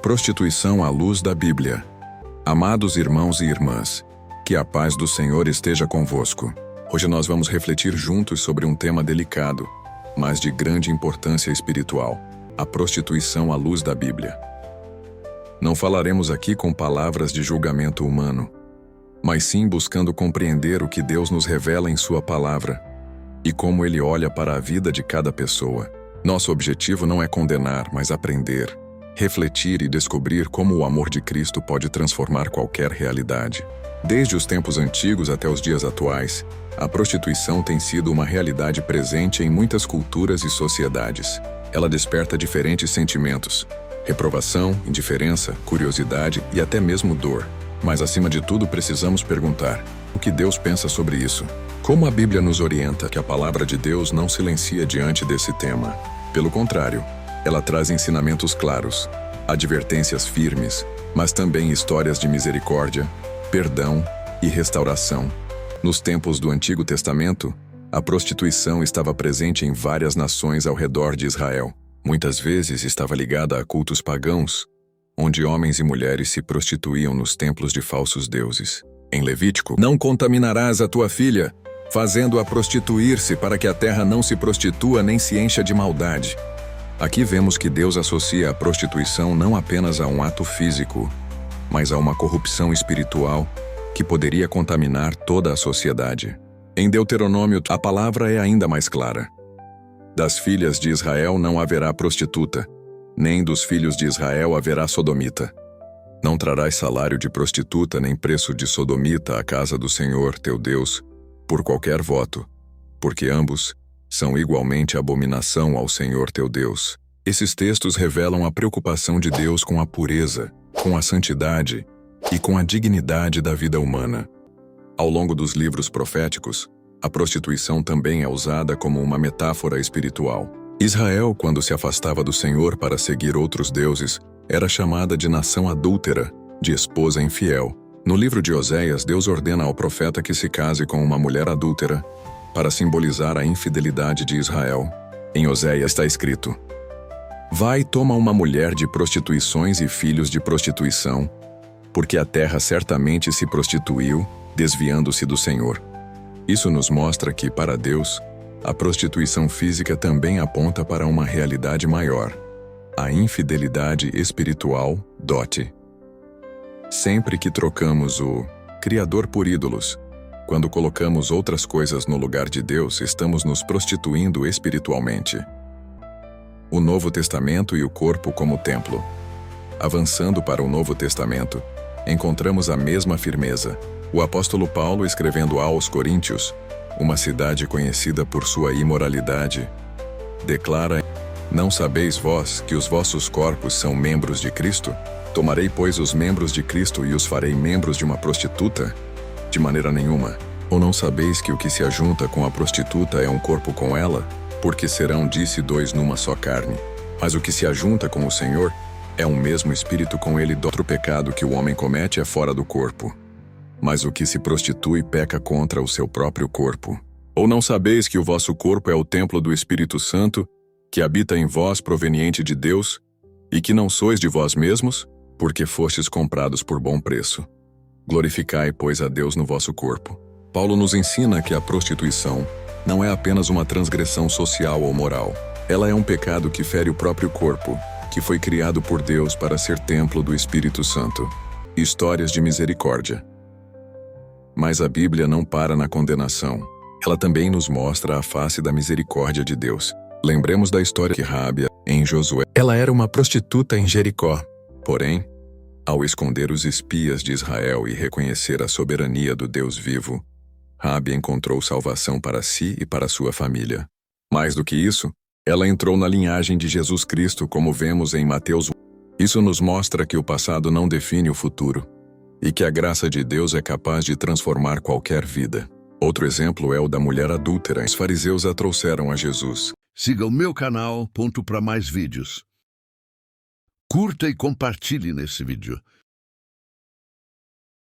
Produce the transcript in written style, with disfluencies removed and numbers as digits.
prostituição à luz da Bíblia. Amados irmãos e irmãs, que a paz do Senhor esteja convosco. Hoje nós vamos refletir juntos sobre um tema delicado, mas de grande importância espiritual: a prostituição à luz da Bíblia. Não falaremos aqui com palavras de julgamento humano, mas sim buscando compreender o que Deus nos revela em Sua palavra e como Ele olha para a vida de cada pessoa. Nosso objetivo não é condenar, mas aprender, refletir e descobrir como o amor de Cristo pode transformar qualquer realidade. Desde os tempos antigos até os dias atuais, a prostituição tem sido uma realidade presente em muitas culturas e sociedades. Ela desperta diferentes sentimentos: reprovação, indiferença, curiosidade e até mesmo dor. Mas acima de tudo precisamos perguntar: o que Deus pensa sobre isso? Como a Bíblia nos orienta que a palavra de Deus não silencia diante desse tema. Pelo contrário, ela traz ensinamentos claros, advertências firmes, mas também histórias de misericórdia, perdão e restauração. Nos tempos do Antigo Testamento, a prostituição estava presente em várias nações ao redor de Israel. Muitas vezes estava ligada a cultos pagãos, onde homens e mulheres se prostituíam nos templos de falsos deuses. Em Levítico: não contaminarás a tua filha, fazendo-a prostituir-se, para que a terra não se prostitua nem se encha de maldade. Aqui vemos que Deus associa a prostituição não apenas a um ato físico, mas a uma corrupção espiritual que poderia contaminar toda a sociedade. Em Deuteronômio, a palavra é ainda mais clara: das filhas de Israel não haverá prostituta, nem dos filhos de Israel haverá sodomita. Não trarás salário de prostituta nem preço de sodomita à casa do Senhor teu Deus, por qualquer voto, porque ambos são igualmente abominação ao Senhor teu Deus. Esses textos revelam a preocupação de Deus com a pureza, com a santidade e com a dignidade da vida humana. Ao longo dos livros proféticos, a prostituição também é usada como uma metáfora espiritual. Israel, quando se afastava do Senhor para seguir outros deuses, era chamada de nação adúltera, de esposa infiel. No livro de Oséias, Deus ordena ao profeta que se case com uma mulher adúltera, para simbolizar a infidelidade de Israel. Em Oséias está escrito: vai e toma uma mulher de prostituições e filhos de prostituição, porque a terra certamente se prostituiu, desviando-se do Senhor. Isso nos mostra que, para Deus, a prostituição física também aponta para uma realidade maior: a infidelidade espiritual, dote. Sempre que trocamos o Criador por ídolos, quando colocamos outras coisas no lugar de Deus, estamos nos prostituindo espiritualmente. O Novo Testamento e o corpo como templo. Avançando para o Novo Testamento, encontramos a mesma firmeza. O apóstolo Paulo, escrevendo aos Coríntios, uma cidade conhecida por sua imoralidade, declara: não sabeis vós que os vossos corpos são membros de Cristo? Tomarei, pois, os membros de Cristo e os farei membros de uma prostituta? De maneira nenhuma. Ou não sabeis que o que se ajunta com a prostituta é um corpo com ela? Porque serão, disse, dois numa só carne. Mas o que se ajunta com o Senhor é um mesmo espírito com ele. Outro pecado que o homem comete é fora do corpo, mas o que se prostitui peca contra o seu próprio corpo. Ou não sabeis que o vosso corpo é o templo do Espírito Santo, que habita em vós, proveniente de Deus, e que não sois de vós mesmos, porque fostes comprados por bom preço? Glorificai, pois, a Deus no vosso corpo. Paulo nos ensina que a prostituição não é apenas uma transgressão social ou moral. Ela é um pecado que fere o próprio corpo, que foi criado por Deus para ser templo do Espírito Santo. Histórias de misericórdia. Mas a Bíblia não para na condenação. Ela também nos mostra a face da misericórdia de Deus. Lembremos da história de Raabe em Josué. Ela era uma prostituta em Jericó. Porém, ao esconder os espias de Israel e reconhecer a soberania do Deus vivo, Raabe encontrou salvação para si e para sua família. Mais do que isso, ela entrou na linhagem de Jesus Cristo, como vemos em Mateus 1. Isso nos mostra que o passado não define o futuro, e que a graça de Deus é capaz de transformar qualquer vida. Outro exemplo é o da mulher adúltera. Os fariseus a trouxeram a Jesus. Siga o meu canal, para mais vídeos. Curta e compartilhe nesse vídeo.